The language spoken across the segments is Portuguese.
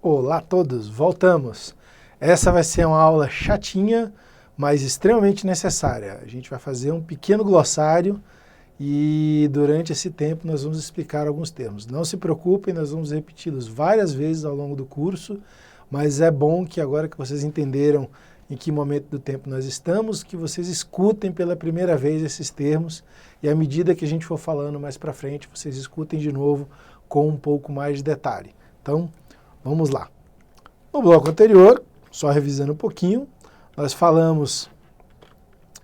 Olá a todos, voltamos. Essa vai ser uma aula chatinha, mas extremamente necessária. A gente vai fazer um pequeno glossário e durante esse tempo nós vamos explicar alguns termos. Não se preocupem, nós vamos repeti-los várias vezes ao longo do curso, mas é bom que agora que vocês entenderam em que momento do tempo nós estamos, que vocês escutem pela primeira vez esses termos e à medida que a gente for falando mais para frente, vocês escutem de novo com um pouco mais de detalhe. Então, vamos lá. No bloco anterior, só revisando um pouquinho, nós falamos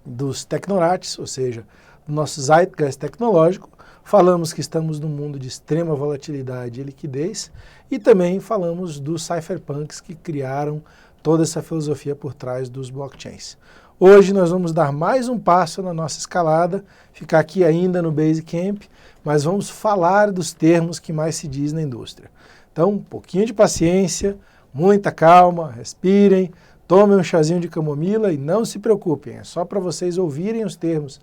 dos Technorates, ou seja, do nosso Zeitgeist tecnológico, falamos que estamos num mundo de extrema volatilidade e liquidez, e também falamos dos cypherpunks que criaram toda essa filosofia por trás dos blockchains. Hoje nós vamos dar mais um passo na nossa escalada, ficar aqui ainda no Basecamp, mas vamos falar dos termos que mais se diz na indústria. Então, um pouquinho de paciência, muita calma, respirem, tomem um chazinho de camomila e não se preocupem, é só para vocês ouvirem os termos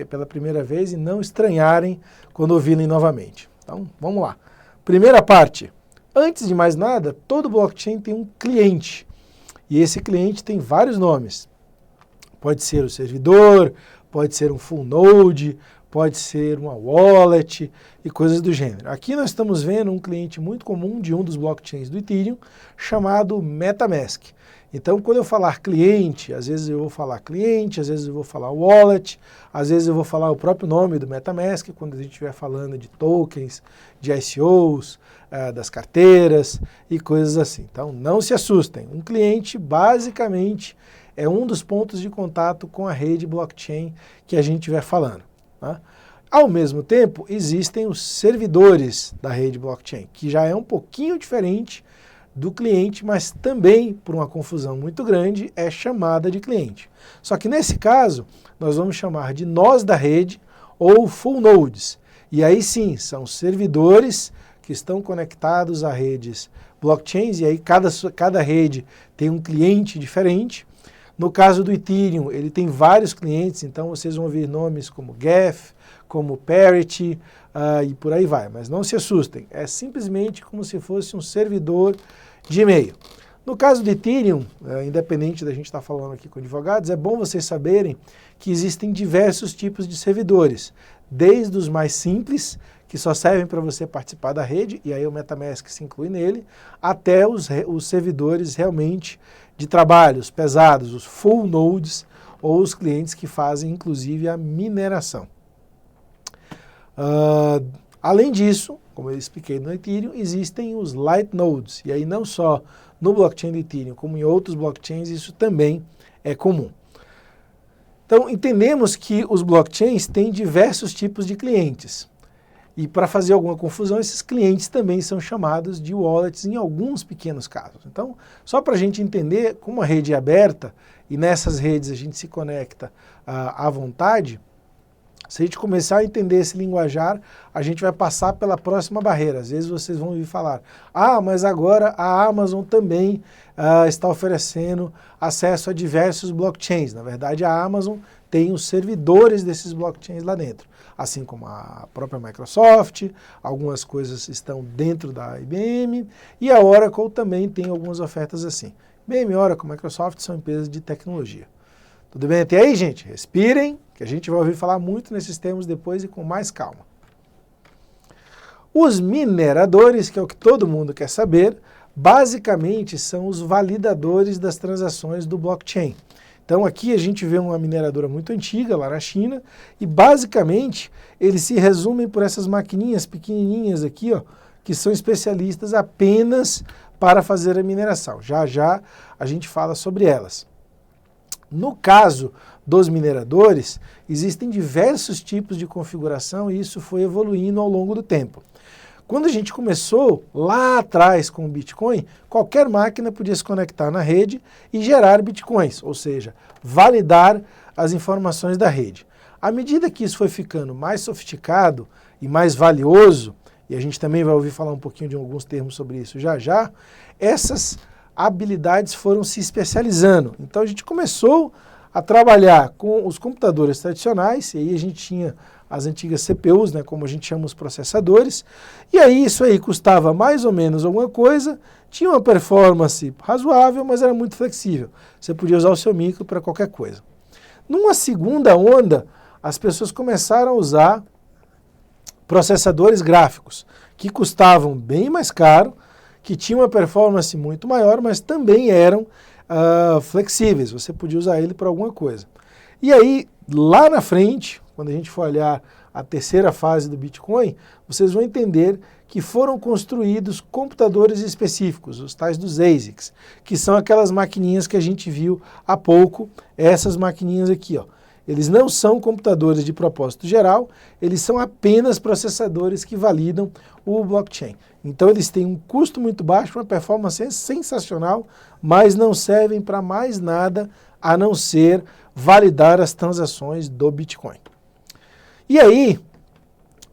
pela primeira vez e não estranharem quando ouvirem novamente. Então, vamos lá. Primeira parte. Antes de mais nada, todo blockchain tem um cliente e esse cliente tem vários nomes. Pode ser o servidor, pode ser um full node, pode ser uma wallet e coisas do gênero. Aqui nós estamos vendo um cliente muito comum de um dos blockchains do Ethereum, chamado MetaMask. Então, quando eu falar cliente, às vezes eu vou falar cliente, às vezes eu vou falar wallet, às vezes eu vou falar o próprio nome do MetaMask, quando a gente estiver falando de tokens, de ICOs, das carteiras e coisas assim. Então, não se assustem. Um cliente, basicamente, é um dos pontos de contato com a rede blockchain que a gente estiver falando. Tá? Ao mesmo tempo, existem os servidores da rede blockchain, que já é um pouquinho diferente do cliente, mas também, por uma confusão muito grande, é chamada de cliente. Só que nesse caso, nós vamos chamar de nós da rede ou full nodes. E aí sim, são servidores que estão conectados a redes blockchains, e aí cada rede tem um cliente diferente. No caso do Ethereum, ele tem vários clientes, então vocês vão ouvir nomes como Geth, como Parity e por aí vai. Mas não se assustem, é simplesmente como se fosse um servidor de e-mail. No caso do Ethereum, independente da gente estar falando aqui com advogados, é bom vocês saberem que existem diversos tipos de servidores, desde os mais simples, que só servem para você participar da rede, e aí o MetaMask se inclui nele, até os servidores realmente de trabalhos pesados, os full nodes, ou os clientes que fazem inclusive a mineração. Além disso, como eu expliquei no Ethereum, existem os light nodes, e aí não só no blockchain do Ethereum, como em outros blockchains, isso também é comum. Então, entendemos que os blockchains têm diversos tipos de clientes. E para fazer alguma confusão, esses clientes também são chamados de wallets em alguns pequenos casos. Então, só para a gente entender como a rede é aberta, e nessas redes a gente se conecta à vontade, se a gente começar a entender esse linguajar, a gente vai passar pela próxima barreira. Às vezes vocês vão ouvir falar, mas agora a Amazon também está oferecendo acesso a diversos blockchains. Na verdade, a Amazon tem os servidores desses blockchains lá dentro. Assim como a própria Microsoft, algumas coisas estão dentro da IBM, e a Oracle também tem algumas ofertas assim. IBM, Oracle, Microsoft são empresas de tecnologia. Tudo bem até aí, gente? Respirem, que a gente vai ouvir falar muito nesses termos depois e com mais calma. Os mineradores, que é o que todo mundo quer saber, basicamente são os validadores das transações do blockchain. Então aqui a gente vê uma mineradora muito antiga, lá na China, e basicamente eles se resumem por essas maquininhas pequenininhas aqui, ó, que são especialistas apenas para fazer a mineração. Já já a gente fala sobre elas. No caso dos mineradores, existem diversos tipos de configuração e isso foi evoluindo ao longo do tempo. Quando a gente começou lá atrás com o Bitcoin, qualquer máquina podia se conectar na rede e gerar Bitcoins, ou seja, validar as informações da rede. À medida que isso foi ficando mais sofisticado e mais valioso, e a gente também vai ouvir falar um pouquinho de alguns termos sobre isso já já, essas habilidades foram se especializando. Então a gente começou a trabalhar com os computadores tradicionais, e aí a gente tinha as antigas CPUs, né, como a gente chama os processadores, e aí isso aí custava mais ou menos alguma coisa, tinha uma performance razoável, mas era muito flexível. Você podia usar o seu micro para qualquer coisa. Numa segunda onda, as pessoas começaram a usar processadores gráficos, que custavam bem mais caro, que tinham uma performance muito maior, mas também eram flexíveis, você podia usar ele para alguma coisa. E aí, lá na frente, quando a gente for olhar a terceira fase do Bitcoin, vocês vão entender que foram construídos computadores específicos, os tais dos ASICs, que são aquelas maquininhas que a gente viu há pouco, essas maquininhas aqui, ó. Eles não são computadores de propósito geral, eles são apenas processadores que validam o blockchain. Então eles têm um custo muito baixo, uma performance sensacional, mas não servem para mais nada a não ser validar as transações do Bitcoin. E aí,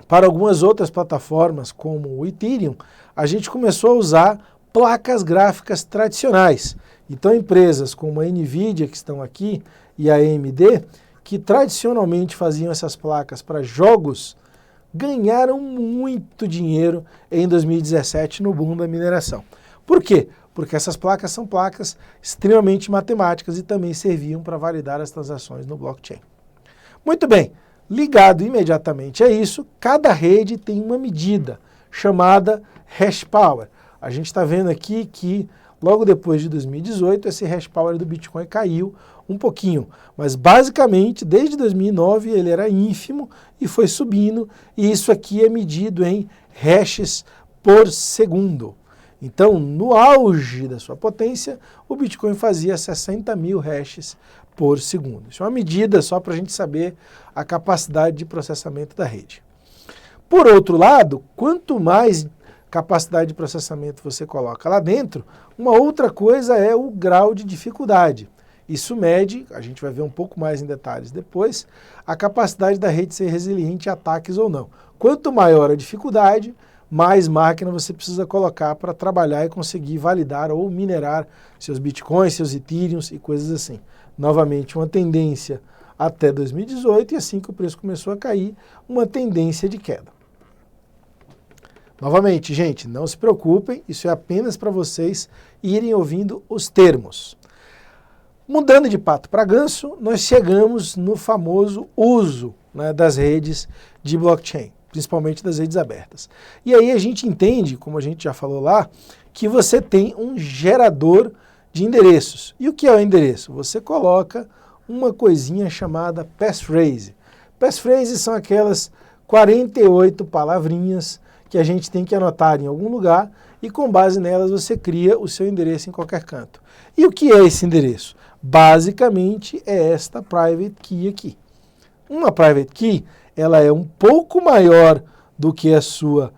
para algumas outras plataformas como o Ethereum, a gente começou a usar placas gráficas tradicionais. Então empresas como a NVIDIA, que estão aqui, e a AMD, que tradicionalmente faziam essas placas para jogos, ganharam muito dinheiro em 2017 no boom da mineração. Por quê? Porque essas placas são placas extremamente matemáticas e também serviam para validar as transações no blockchain. Muito bem, ligado imediatamente a isso, cada rede tem uma medida chamada hash power. A gente está vendo aqui que logo depois de 2018 esse hash power do Bitcoin caiu um pouquinho, mas basicamente desde 2009 ele era ínfimo e foi subindo, e isso aqui é medido em hashes por segundo. Então, no auge da sua potência, o Bitcoin fazia 60 mil hashes por segundo. Isso é uma medida só para a gente saber a capacidade de processamento da rede. Por outro lado, quanto mais capacidade de processamento você coloca lá dentro, uma outra coisa é o grau de dificuldade. Isso mede, a gente vai ver um pouco mais em detalhes depois, a capacidade da rede ser resiliente a ataques ou não. Quanto maior a dificuldade, mais máquina você precisa colocar para trabalhar e conseguir validar ou minerar seus bitcoins, seus ethereums e coisas assim. Novamente, uma tendência até 2018 e assim que o preço começou a cair, uma tendência de queda. Novamente, gente, não se preocupem, isso é apenas para vocês irem ouvindo os termos. Mudando de pato para ganso, nós chegamos no famoso uso, né, das redes de blockchain, principalmente das redes abertas. E aí a gente entende, como a gente já falou lá, que você tem um gerador de endereços. E o que é o endereço? Você coloca uma coisinha chamada passphrase. Passphrases são aquelas 48 palavrinhas que a gente tem que anotar em algum lugar e com base nelas você cria o seu endereço em qualquer canto. E o que é esse endereço? Basicamente é esta private key aqui. Uma private key, ela é um pouco maior do que a sua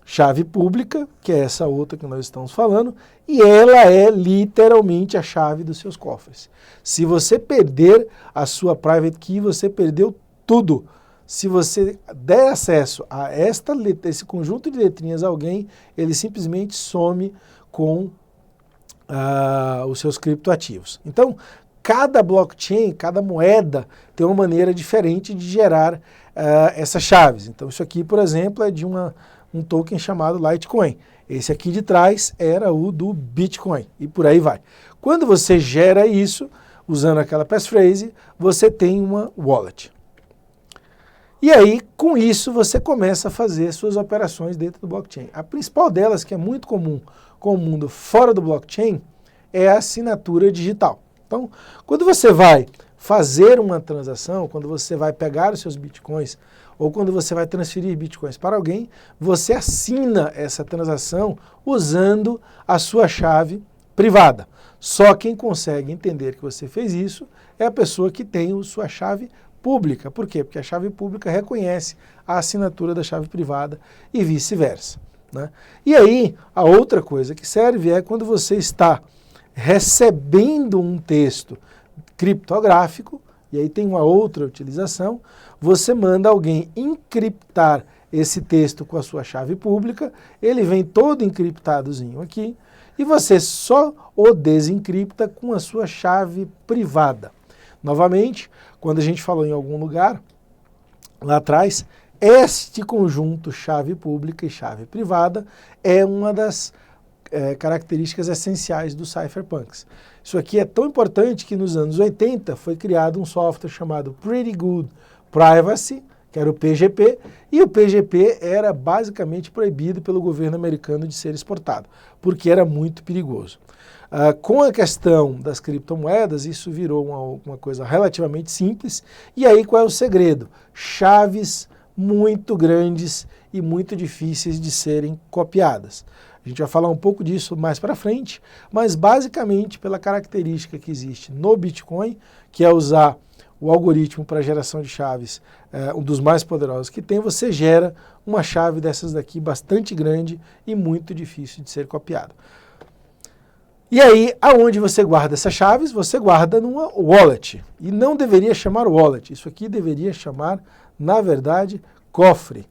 chave pública, que é essa outra que nós estamos falando, e ela é literalmente a chave dos seus cofres. Se você perder a sua private key, você perdeu tudo. Se você der acesso a esse conjunto de letrinhas a alguém, ele simplesmente some com os seus criptoativos. Então, cada blockchain, cada moeda tem uma maneira diferente de gerar essas chaves. Então, isso aqui, por exemplo, é de um token chamado Litecoin. Esse aqui de trás era o do Bitcoin e por aí vai. Quando você gera isso, usando aquela passphrase, você tem uma wallet. E aí, com isso, você começa a fazer suas operações dentro do blockchain. A principal delas, que é muito comum com o mundo fora do blockchain, é a assinatura digital. Então, quando você vai fazer uma transação, quando você vai pegar os seus bitcoins, ou quando você vai transferir bitcoins para alguém, você assina essa transação usando a sua chave privada. Só quem consegue entender que você fez isso é a pessoa que tem a sua chave pública. Por quê? Porque a chave pública reconhece a assinatura da chave privada e vice-versa, né? E aí, a outra coisa que serve é quando você está recebendo um texto criptográfico, e aí tem uma outra utilização, você manda alguém encriptar esse texto com a sua chave pública, ele vem todo encriptadozinho aqui, e você só o desencripta com a sua chave privada. Novamente, quando a gente falou em algum lugar, lá atrás, este conjunto chave pública e chave privada é uma das características essenciais dos cypherpunks. Isso aqui é tão importante que nos anos 80 foi criado um software chamado Pretty Good Privacy, que era o PGP, e o PGP era basicamente proibido pelo governo americano de ser exportado, porque era muito perigoso. Com a questão das criptomoedas, isso virou uma coisa relativamente simples, e aí qual é o segredo? Chaves muito grandes e muito difíceis de serem copiadas. A gente vai falar um pouco disso mais para frente, mas basicamente pela característica que existe no Bitcoin, que é usar o algoritmo para geração de chaves, um dos mais poderosos que tem, você gera uma chave dessas daqui bastante grande e muito difícil de ser copiada. E aí, aonde você guarda essas chaves? Você guarda numa wallet. E não deveria chamar wallet, isso aqui deveria chamar, na verdade, cofre.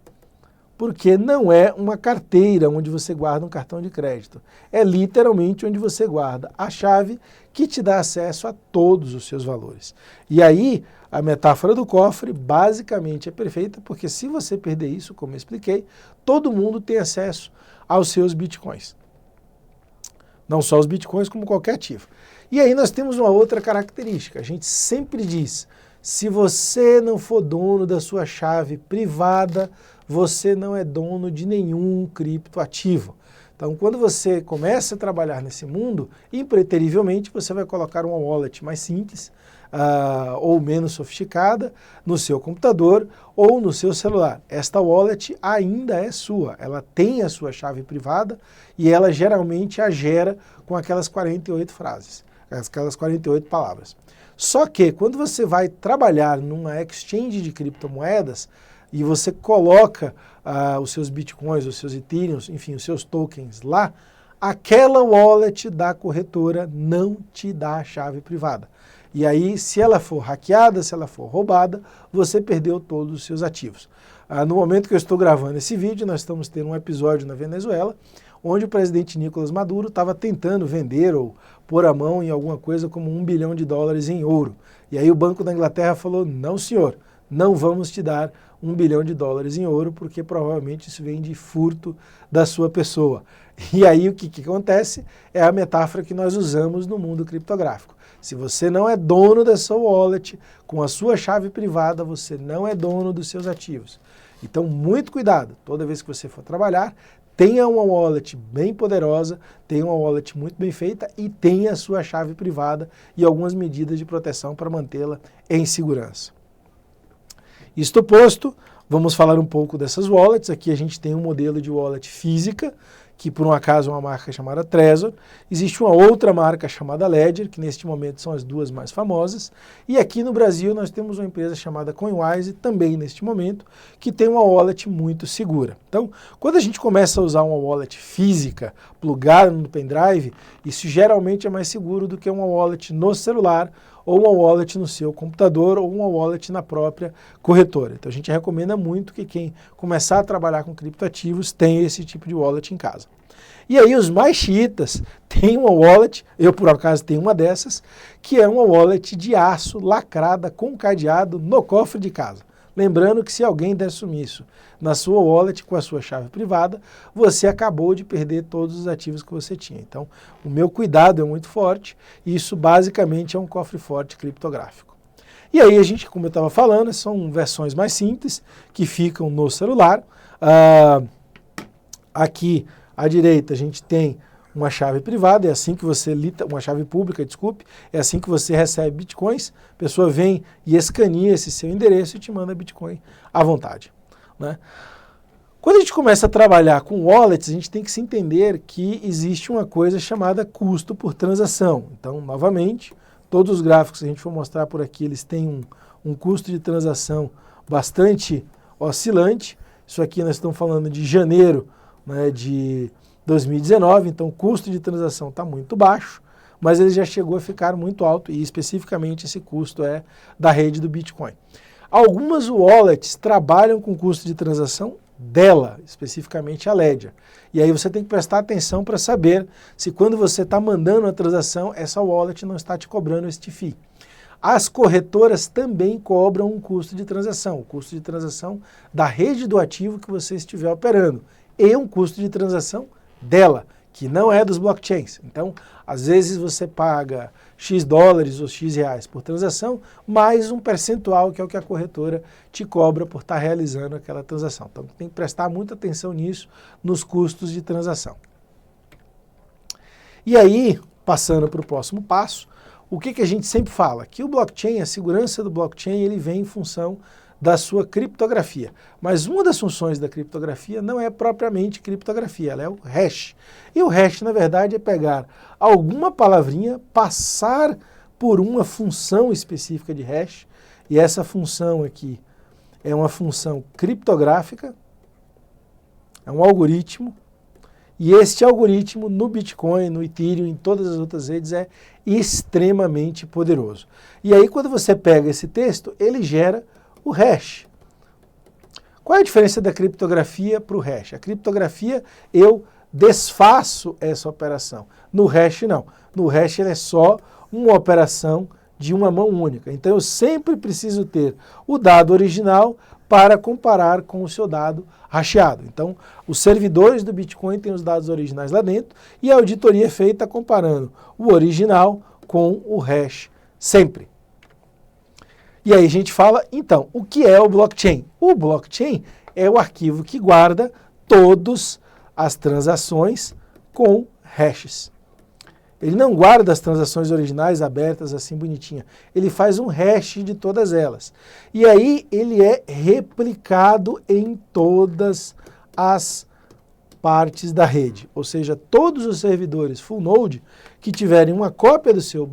Porque não é uma carteira onde você guarda um cartão de crédito. É literalmente onde você guarda a chave que te dá acesso a todos os seus valores. E aí, a metáfora do cofre basicamente é perfeita, porque se você perder isso, como eu expliquei, todo mundo tem acesso aos seus bitcoins. Não só os bitcoins, como qualquer ativo. E aí nós temos uma outra característica. A gente sempre diz, se você não for dono da sua chave privada, você não é dono de nenhum criptoativo. Então, quando você começa a trabalhar nesse mundo, impreterivelmente você vai colocar uma wallet mais simples ou menos sofisticada no seu computador ou no seu celular. Esta wallet ainda é sua, ela tem a sua chave privada e ela geralmente a gera com aquelas 48 frases, aquelas 48 palavras. Só que quando você vai trabalhar numa exchange de criptomoedas e você coloca os seus bitcoins, os seus ethereums, enfim, os seus tokens lá, aquela wallet da corretora não te dá a chave privada. E aí, se ela for hackeada, se ela for roubada, você perdeu todos os seus ativos. No momento que eu estou gravando esse vídeo, nós estamos tendo um episódio na Venezuela, onde o presidente Nicolás Maduro estava tentando vender ou pôr a mão em alguma coisa como $1 bilhão em ouro. E aí o Banco da Inglaterra falou, não senhor, não vamos te dar $1 bilhão em ouro, porque provavelmente isso vem de furto da sua pessoa. E aí o que acontece? É a metáfora que nós usamos no mundo criptográfico. Se você não é dono da sua wallet, com a sua chave privada, você não é dono dos seus ativos. Então, muito cuidado. Toda vez que você for trabalhar, tenha uma wallet bem poderosa, tenha uma wallet muito bem feita e tenha a sua chave privada e algumas medidas de proteção para mantê-la em segurança. Isto posto, vamos falar um pouco dessas wallets. Aqui a gente tem um modelo de wallet física, que por um acaso é uma marca chamada Trezor. Existe uma outra marca chamada Ledger, que neste momento são as duas mais famosas. E aqui no Brasil nós temos uma empresa chamada Coinwise, também neste momento, que tem uma wallet muito segura. Então, quando a gente começa a usar uma wallet física, plugada no pendrive, isso geralmente é mais seguro do que uma wallet no celular, ou uma wallet no seu computador, ou uma wallet na própria corretora. Então a gente recomenda muito que quem começar a trabalhar com criptoativos tenha esse tipo de wallet em casa. E aí os mais xiitas têm uma wallet, eu por acaso tenho uma dessas, que é uma wallet de aço lacrada com cadeado no cofre de casa. Lembrando que se alguém der sumiço na sua wallet com a sua chave privada, você acabou de perder todos os ativos que você tinha. Então, o meu cuidado é muito forte e isso basicamente é um cofre forte criptográfico. E aí a gente, como eu estava falando, são versões mais simples que ficam no celular. Aqui à direita a gente tem uma chave privada, é assim que você uma chave pública, desculpe, é assim que você recebe bitcoins, a pessoa vem e escaneia esse seu endereço e te manda bitcoin à vontade, né? Quando a gente começa a trabalhar com wallets, a gente tem que se entender que existe uma coisa chamada custo por transação. Então, novamente, todos os gráficos que a gente for mostrar por aqui, eles têm um custo de transação bastante oscilante. Isso aqui nós estamos falando de janeiro, né, de 2019, então o custo de transação está muito baixo, mas ele já chegou a ficar muito alto e especificamente esse custo é da rede do Bitcoin. Algumas wallets trabalham com custo de transação dela, especificamente a Ledger. E aí você tem que prestar atenção para saber se quando você está mandando a transação, essa wallet não está te cobrando este FII. As corretoras também cobram um custo de transação, o custo de transação da rede do ativo que você estiver operando, e um custo de transação dela, que não é dos blockchains. Então, às vezes você paga X dólares ou X reais por transação, mais um percentual, que é o que a corretora te cobra por estar realizando aquela transação. Então, tem que prestar muita atenção nisso, nos custos de transação. E aí, passando para o próximo passo, o que a gente sempre fala? Que o blockchain, a segurança do blockchain, ele vem em função da sua criptografia. Mas uma das funções da criptografia não é propriamente criptografia, ela é o hash. E o hash, na verdade, é pegar alguma palavrinha, passar por uma função específica de hash, e essa função aqui é uma função criptográfica, é um algoritmo, e este algoritmo no Bitcoin, no Ethereum, em todas as outras redes é extremamente poderoso. E aí quando você pega esse texto, ele gera o hash. Qual é a diferença da criptografia para o hash? A criptografia eu desfaço essa operação. No hash não. No hash ele é só uma operação de uma mão única. Então eu sempre preciso ter o dado original para comparar com o seu dado hasheado. Então, os servidores do Bitcoin têm os dados originais lá dentro e a auditoria é feita comparando o original com o hash sempre. E aí a gente fala, então, o que é o blockchain? O blockchain é o arquivo que guarda todas as transações com hashes. Ele não guarda as transações originais abertas assim bonitinha. Ele faz um hash de todas elas. E aí ele é replicado em todas as partes da rede. Ou seja, todos os servidores full node que tiverem uma cópia do seu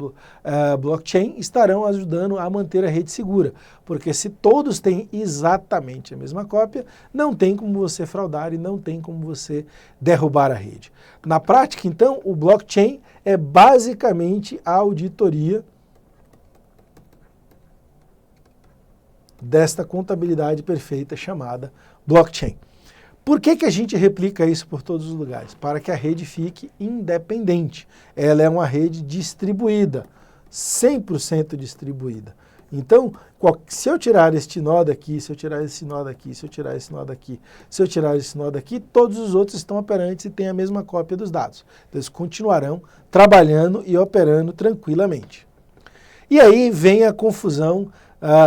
blockchain estarão ajudando a manter a rede segura. Porque se todos têm exatamente a mesma cópia, não tem como você fraudar e não tem como você derrubar a rede. Na prática, então, o blockchain é basicamente a auditoria desta contabilidade perfeita chamada blockchain. Por que a gente replica isso por todos os lugares? Para que a rede fique independente. Ela é uma rede distribuída, 100% distribuída. Então, se eu tirar este nó daqui, se eu tirar esse nó daqui, se eu tirar esse nó daqui, se eu tirar esse nó daqui, todos os outros estão operantes e têm a mesma cópia dos dados. Então, eles continuarão trabalhando e operando tranquilamente. E aí vem a confusão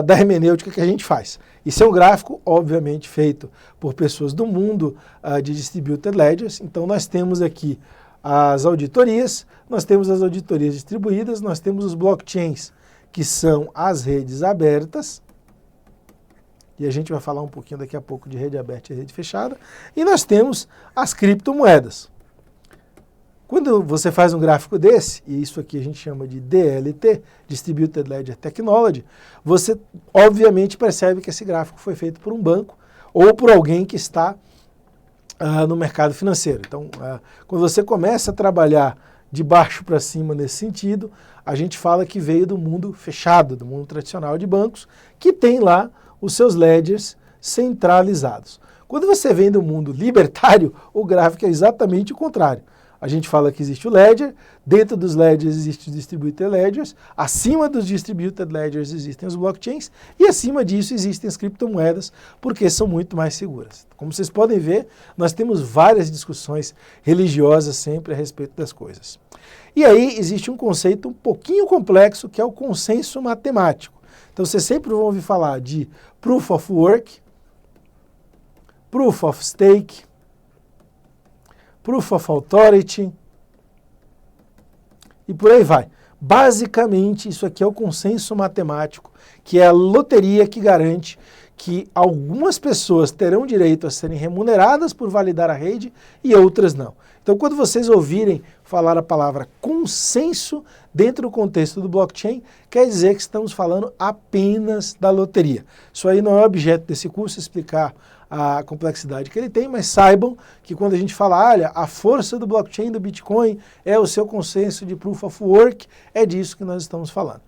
da hermenêutica que a gente faz. Isso é um gráfico, obviamente, feito por pessoas do mundo de Distributed Ledgers. Então, nós temos aqui as auditorias, nós temos as auditorias distribuídas, nós temos os blockchains, que são as redes abertas, e a gente vai falar um pouquinho daqui a pouco de rede aberta e rede fechada, e nós temos as criptomoedas. Quando você faz um gráfico desse, e isso aqui a gente chama de DLT, Distributed Ledger Technology, você obviamente percebe que esse gráfico foi feito por um banco ou por alguém que está no mercado financeiro. Então, quando você começa a trabalhar de baixo para cima nesse sentido, a gente fala que veio do mundo fechado, do mundo tradicional de bancos, que tem lá os seus ledgers centralizados. Quando você vem do mundo libertário, o gráfico é exatamente o contrário. A gente fala que existe o ledger, dentro dos ledgers existem os distributed ledgers, acima dos distributed ledgers existem os blockchains e acima disso existem as criptomoedas, porque são muito mais seguras. Como vocês podem ver, nós temos várias discussões religiosas sempre a respeito das coisas. E aí existe um conceito um pouquinho complexo, que é o consenso matemático. Então vocês sempre vão ouvir falar de Proof of Work, Proof of Stake, Proof of Authority, e por aí vai. Basicamente, isso aqui é o consenso matemático, que é a loteria que garante que algumas pessoas terão direito a serem remuneradas por validar a rede e outras não. Então, quando vocês ouvirem falar a palavra consenso dentro do contexto do blockchain, quer dizer que estamos falando apenas da loteria. Isso aí não é objeto desse curso, explicar a complexidade que ele tem, mas saibam que quando a gente fala, olha, a força do blockchain do Bitcoin é o seu consenso de Proof of Work, é disso que nós estamos falando.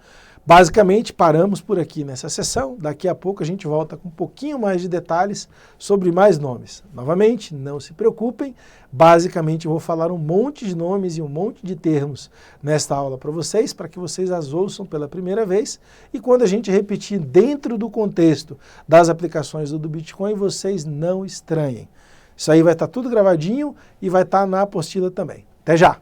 Basicamente, paramos por aqui nessa sessão. Daqui a pouco a gente volta com um pouquinho mais de detalhes sobre mais nomes. Novamente, não se preocupem. Basicamente, eu vou falar um monte de nomes e um monte de termos nesta aula para que vocês as ouçam pela primeira vez. E quando a gente repetir dentro do contexto das aplicações do Bitcoin, vocês não estranhem. Isso aí vai estar tudo gravadinho e vai estar na apostila também. Até já!